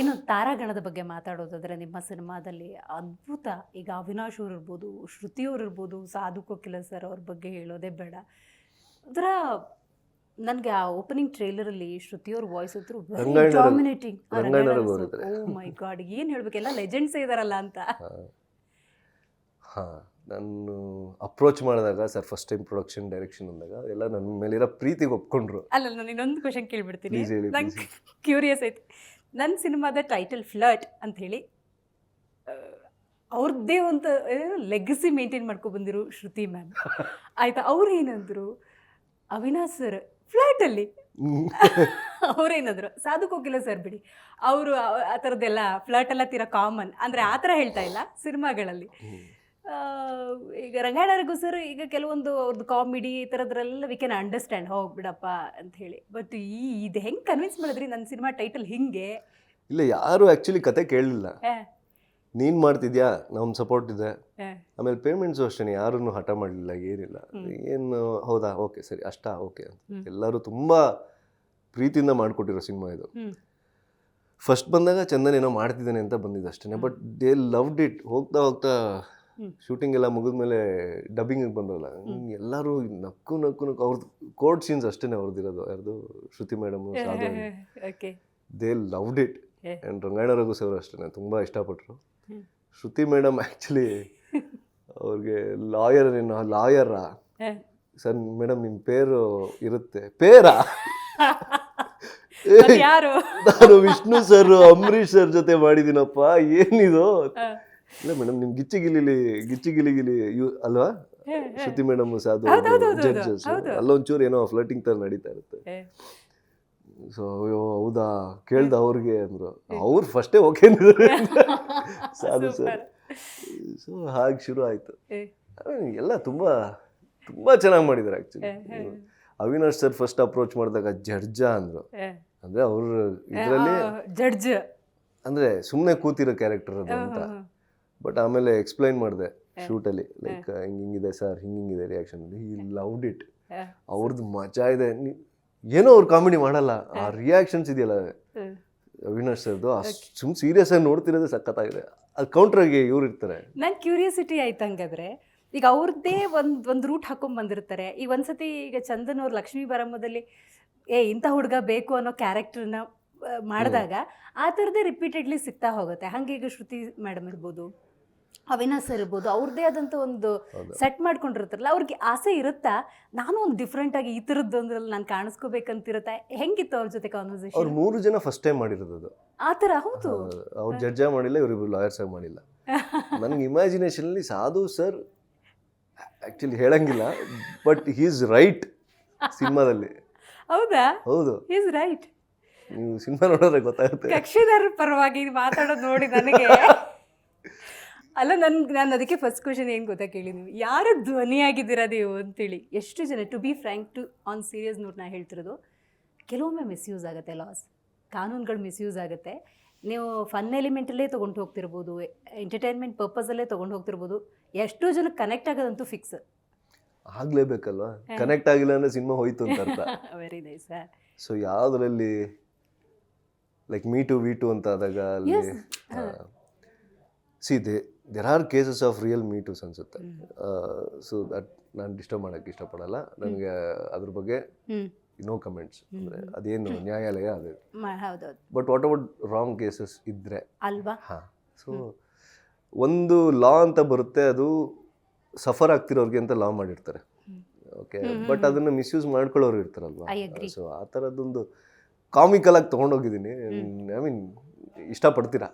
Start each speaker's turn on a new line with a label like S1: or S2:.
S1: ಇನ್ನು ತಾರಾಗಣದ ಬಗ್ಗೆ ಮಾತಾಡೋದಾದ್ರೆ ನಿಮ್ಮ ಸಿನಿಮಾದಲ್ಲಿ ಅದ್ಭುತ. ಈಗ ಅವಿನಾಶ್ ಅವ್ರು ಇರ್ಬೋದು, ಶ್ರುತಿ ಅವ್ರು ಇರ್ಬೋದು, ಸಾಧು ಕೋಕಿಲ ಸರ್ ಅವ್ರ ಬಗ್ಗೆ ಹೇಳೋದೇ ಬೇಡ. ಅದರ ನನಗೆ ಆ ಓಪನಿಂಗ್ ಟ್ರೇಲರಲ್ಲಿ ಶ್ರುತಿ ಅವ್ರ ವಾಯ್ಸ್ ಅಂತೂ ಡಾಮಿನೇಟಿಂಗ್. ಓ ಮೈ ಗಾಡ್, ಏನು ಹೇಳ್ಬೇಕೆಲ್ಲ ಲೆಜೆಂಡ್ಸ್ ಇದಾರಲ್ಲ ಅಂತ.
S2: ಹಾಂ, ನಾನು ಅಪ್ರೋಚ್ ಮಾಡಿದಾಗ sir first time production direction ಅಂದಾಗ ಎಲ್ಲ ನನ್ನ ಮೇಲಿರೋ ಪ್ರೀತಿಗೆ ಒಪ್ಕೊಂಡ್ರು.
S1: ಅಲ್ಲ, ನಾನು ಇನ್ನೊಂದು ಕ್ವಶನ್ ಕೇಳ್ಬಿಡ್ತೀನಿ,
S2: Please ಹೇಳಿ,
S1: ನಂಗೆ ಕ್ಯೂರಿಯಸ್ ಐತಿ. ನನ್ನ ಸಿನಿಮಾದ ಟೈಟಲ್ ಫ್ಲರ್ಟ್ ಅಂತ ಹೇಳಿ ಅವ್ರದ್ದೇ ಒಂದು ಲೆಗಸಿ ಮೇಂಟೈನ್ ಮಾಡ್ಕೊ ಬಂದಿರು ಶ್ರುತಿ ಮ್ಯಾಮ್ ಆಯ್ತಾ. ಅವ್ರು ಏನಂದ್ರು ಅವಿನಾಶ್ ಸರ್ ಫ್ಲರ್ಟಲ್ಲಿ, ಅವ್ರೇನಂದ್ರು ಸಾಧು ಕೋಕಿಲ ಸರ್ ಬಿಡಿ, ಅವರು ಆ ಥರದ್ದೆಲ್ಲ ಫ್ಲರ್ಟ್ ಎಲ್ಲ ತೀರಾ ಕಾಮನ್ ಅಂದರೆ ಆ ಥರ ಹೇಳ್ತಾ ಇಲ್ಲ ಸಿನಿಮಾಗಳಲ್ಲಿ. ಈಗ ರಂಗಾಯಣರಿಗೂ ಸರ್ ಈಗ ಕೆಲವೊಂದು ಅವ್ರದ್ದು ಕಾಮಿಡಿ ಈ ಥರದ್ರೆಲ್ಲ ವಿ ಕ್ಯಾನ್ ಅಂಡರ್ಸ್ಟ್ಯಾಂಡ್, ಹೋಗ್ಬಿಡಪ್ಪ ಅಂತ ಹೇಳಿ. ಬಟ್ ಇದು ಹೆಂಗೆ ಕನ್ವಿನ್ಸ್ ಮಾಡಿದ್ರಿ ನನ್ನ ಸಿನಿಮಾ ಟೈಟಲ್ ಹಿಂಗೆ?
S2: ಇಲ್ಲ, ಯಾರು ಆ್ಯಕ್ಚುಲಿ ಕತೆ ಕೇಳಲಿಲ್ಲ. ನೀನು ಮಾಡ್ತಿದ್ಯಾ, ನಮ್ಮ ಸಪೋರ್ಟ್ ಇದೆ. ಆಮೇಲೆ ಪೇಮೆಂಟ್ಸು ಅಷ್ಟೇ, ಯಾರನ್ನು ಹಠ ಮಾಡಲಿಲ್ಲ, ಏನಿಲ್ಲ. ಏನು ಹೌದಾ, ಓಕೆ ಸರಿ ಅಷ್ಟಾ, ಓಕೆ ಅಂತ ಎಲ್ಲರೂ ತುಂಬ ಪ್ರೀತಿಯಿಂದ ಮಾಡಿಕೊಟ್ಟಿರೋ ಸಿನಿಮಾ ಇದು. ಫಸ್ಟ್ ಬಂದಾಗ ಚಂದನ್ ಏನೋ ಮಾಡ್ತಿದ್ದಾನೆ ಅಂತ ಬಂದಿದ್ದು ಅಷ್ಟೇ. But they loved it. ಹೋಗ್ತಾ ಹೋಗ್ತಾ ಶೂಟಿಂಗ್ ಎಲ್ಲ ಮುಗಿದ್ಮೇಲೆ ಡಬ್ಬಿಂಗಿಗೆ ಬಂದ್ರಲ್ಲ, ಎಲ್ಲರೂ ನಕ್ಕು ಅವ್ರದ್ದು ಕೋರ್ಟ್ ಸೀನ್ಸ್ ಅಷ್ಟೇ ಅವ್ರದ್ದಿರೋದು. ಯಾರ್ದು ಶ್ರುತಿ ಮೇಡಮು, ಸಾಧು, they loved it. And Rangayana Raghu sir ಅಷ್ಟೇ ತುಂಬ ಇಷ್ಟಪಟ್ಟರು. ಶ್ರುತಿ ಮೇಡಮ್ ಆ್ಯಕ್ಚುಲಿ ಅವ್ರಿಗೆ ಲಾಯರಾ ಸರ್ ಮೇಡಮ್ ನಿಮ್ಮ ಪೇರು ಇರುತ್ತೆ. ಪೇರಾ? ನಾನು ವಿಷ್ಣು ಸರ್ ಅಂಬರೀಷ್ ಸರ್ ಜೊತೆ ಮಾಡಿದ್ದೀನಪ್ಪ, ಏನಿದು? ಇಲ್ಲ ಮೇಡಮ್, ನಿಮ್ ಗಿಲಿ ಅಲ್ವಾ ಶ್ರುತಿ ಮೇಡಮ್, ಸಾಧು ಜಡ್ಜಸ್, ಅಲ್ಲೊಂಚೂರು ಏನೋ ಫ್ಲರ್ಟಿಂಗ್ ತರ ನಡೀತಾ ಇರುತ್ತೆ. ಸೊ ಅಯ್ಯೋ ಹೌದಾ ಕೇಳ್ದ ಅವ್ರಿಗೆ ಅಂದ್ರು. ಅವ್ರು ಫಸ್ಟೇ ಓಕೆ ಸಾಧು ಸರ್. ಸೊ ಹಾಗೆ ಶುರು ಆಯ್ತು. ಎಲ್ಲ ತುಂಬಾ ತುಂಬಾ ಚೆನ್ನಾಗಿ ಮಾಡಿದ್ದಾರೆ actually. Avinash sir first approach ಮಾಡಿದಾಗ ಜಡ್ಜ ಅಂದ್ರು. ಅಂದ್ರೆ ಅವ್ರ ಇದರಲ್ಲಿ
S1: ಜಡ್ಜ್ ಅಂದ್ರೆ
S2: ಸುಮ್ಮನೆ ಕೂತಿರೋ ಕ್ಯಾರೆಕ್ಟರ್ ಅದು ಅಂತ. ಬಟ್ ಆಮೇಲೆ ಎಕ್ಸ್ಪ್ಲೈನ್ ಮಾಡಿದೆ ಶೂಟಲ್ಲಿ, ಲೈಕ್ ಹಿಂಗಿದೆ ಸರ್, ಹಿಂಗಿದೆ ರಿಯಾಕ್ಷನ್. ಈ ಲವ್ಡ್ ಇಟ್. ಅವ್ರದ್ದು ಮಜಾ ಇದೆ. ಏನೋ ಅವ್ರು ಕಾಮಿಡಿ ಮಾಡಲ್ಲ, ಆ ರಿಯಾಕ್ಷನ್ಸ್ ಇದೆಯಲ್ಲ ಅವಿನಾಶ್ ಸರ್ದು, ಸುಮ್ ಸೀರಿಯಸ್ ಆಗಿ ನೋಡ್ತಿರೋದೇ ಸಖತ್ತಾಗಿದೆ. ಅದು ಕೌಂಟ್ರಾಗಿ ಇವ್ರು ಇರ್ತಾರೆ.
S1: ನಂಗೆ ಕ್ಯೂರಿಯಾಸಿಟಿ ಆಯ್ತು ಹಂಗಾದ್ರೆ. ಈಗ ಅವ್ರದ್ದೇ ಒಂದು ರೂಟ್ ಹಾಕೊಂಡ್ ಬಂದಿರ್ತಾರೆ. ಈಗ ಒಂದ್ಸತಿ ಈಗ ಚಂದನ್ ಅವ್ರು ಲಕ್ಷ್ಮೀ ಬರಮ್ಮದಲ್ಲಿ ಇಂಥ ಹುಡುಗ ಬೇಕು ಅನ್ನೋ ಕ್ಯಾರೆಕ್ಟರ್ನ ಮಾಡಿದಾಗ ಆ ಥರದ್ದೇ ರಿಪೀಟೆಡ್ಲಿ ಸಿಗ್ತಾ ಹೋಗುತ್ತೆ. ಹಾಗೆ ಈಗ ಶ್ರುತಿ ಮೇಡಮ್ ಇರ್ಬೋದು, ಅವಿನಾಶ್ ಸರ್ ಇರ್ಬೋದು, ಅವ್ರದ್ದೇ ಆದಂಥ ಒಂದು ಸೆಟ್ ಮಾಡ್ಕೊಂಡಿರ್ತಾರಲ್ಲ, ಅವ್ರಿಗೆ ಆಸೆ ಇರುತ್ತಾ ನಾನು ಒಂದು ಡಿಫ್ರೆಂಟ್ ಆಗಿ ಈ ಥರದ್ದು ಒಂದ್ರಲ್ಲಿ ನಾನು ಕಾಣಿಸ್ಕೋಬೇಕಂತಿರುತ್ತೆ? ಹೆಂಗಿತ್ತು ಅವ್ರ ಜೊತೆ ಕಾನ್ವರ್ಸೇಷನ್?
S2: ಅವ್ರು 3 ಜನ ಫಸ್ಟ್ ಟೈಮ್ ಮಾಡಿರೋದು
S1: ಆ ಥರ. ಹೌದು,
S2: ಅವ್ರು ಜಡ್ಜ ಮಾಡಿಲ್ಲ, ಇವರಿಬ್ರು ಲಾಯರ್ಸ್ ಆಗಿ ಮಾಡಿಲ್ಲ. ನನಗೆ ಇಮ್ಯಾಜಿನೇಷನಲ್ಲಿ ಸಾಧು ಸರ್ ಆ್ಯಕ್ಚುಲಿ ಹೇಳಂಗಿಲ್ಲ, ಬಟ್ ಹಿ ಈಸ್ ರೈಟ್ ಸಿನಿಮಾದಲ್ಲಿ.
S1: ಹೌದಾ?
S2: ಹೌದು,
S1: ಹಿ ಈಸ್ ರೈಟ್.
S2: ನೀವು ಸಿನಿಮಾ ನೋಡಿದ್ರೆ ಗೊತ್ತಾಗುತ್ತೆ.
S1: ಕಕ್ಷಿದಾರರ ಪರವಾಗಿ ಮಾತಾಡೋದು ನೋಡಿ ನನಗೆ ಅಲ್ಲ, ನಾನು ಅದಕ್ಕೆ ಫಸ್ಟ್ ಕ್ವಶನ್ ಏನು ಗೊತ್ತಾ ಕೇಳಿ, ನೀವು ಯಾರು ಧ್ವನಿಯಾಗಿದ್ದೀರಾ ನೀವು ಅಂತೇಳಿ. ಎಷ್ಟು ಜನ, to be frank, to on serious note ನಾ ಹೇಳ್ತಿರೋದು, ಕೆಲವೊಮ್ಮೆ ಮಿಸ್ಯೂಸ್ ಆಗುತ್ತೆ, ಲಾಸ್ ಕಾನೂನುಗಳು ಮಿಸ್ಯೂಸ್ ಆಗುತ್ತೆ. ನೀವು ಫನ್ ಎಲಿಮೆಂಟಲ್ಲೇ ತೊಗೊಂಡು ಹೋಗ್ತಿರ್ಬೋದು, ಎಂಟರ್ಟೈನ್ಮೆಂಟ್ ಪರ್ಪಸಲ್ಲೇ ತೊಗೊಂಡು ಹೋಗ್ತಿರ್ಬೋದು. ಎಷ್ಟೋ ಜನಕ್ಕೆ ಕನೆಕ್ಟ್ ಆಗೋದಂತೂ ಫಿಕ್ಸ್.
S2: ಆಗಲೇಬೇಕಲ್ವಾ? ಕನೆಕ್ಟ್ ಆಗಿಲ್ಲ ಅಂದರೆ ಸಿನಿಮಾ ಹೋಯ್ತು ಅಂತ ಅರ್ಥ.
S1: Very nice.
S2: ಸೊ ಯಾವುದರಲ್ಲಿ like me too we too ಅಂತ ಆದಾಗ ಅಲ್ಲಿ see there are cases of real me toos ಅನ್ಸುತ್ತೆ. ಸೊ ದಟ್ ನಾನು ಡಿಸ್ಟರ್ಬ್ ಮಾಡೋಕ್ಕೆ ಇಷ್ಟಪಡಲ್ಲ. ನನಗೆ ಅದ್ರ ಬಗ್ಗೆ ನೋ ಕಮೆಂಟ್ಸ್. ಅಂದರೆ ಅದೇನು ನ್ಯಾಯಾಲಯ ಅದೇ. But what about wrong cases ಇದ್ದರೆ
S1: ಅಲ್ವಾ?
S2: ಹಾಂ. ಸೊ ಒಂದು ಲಾ ಅಂತ ಬರುತ್ತೆ, ಅದು ಸಫರ್ ಆಗ್ತಿರೋರಿಗೆ ಅಂತ ಲಾ ಮಾಡಿರ್ತಾರೆ. ಓಕೆ, ಬಟ್ ಅದನ್ನು ಮಿಸ್ಯೂಸ್ ಮಾಡ್ಕೊಳ್ಳೋರು ಇರ್ತಾರಲ್ವಾ. ಸೊ ಆ ಥರದ್ದೊಂದು ಕಾಮಿಕಲ್ ಆಗಿ ತೊಗೊಂಡೋಗಿದ್ದೀನಿ. ಐ ಮೀನ್ ಇಷ್ಟಪಡ್ತೀರಾ?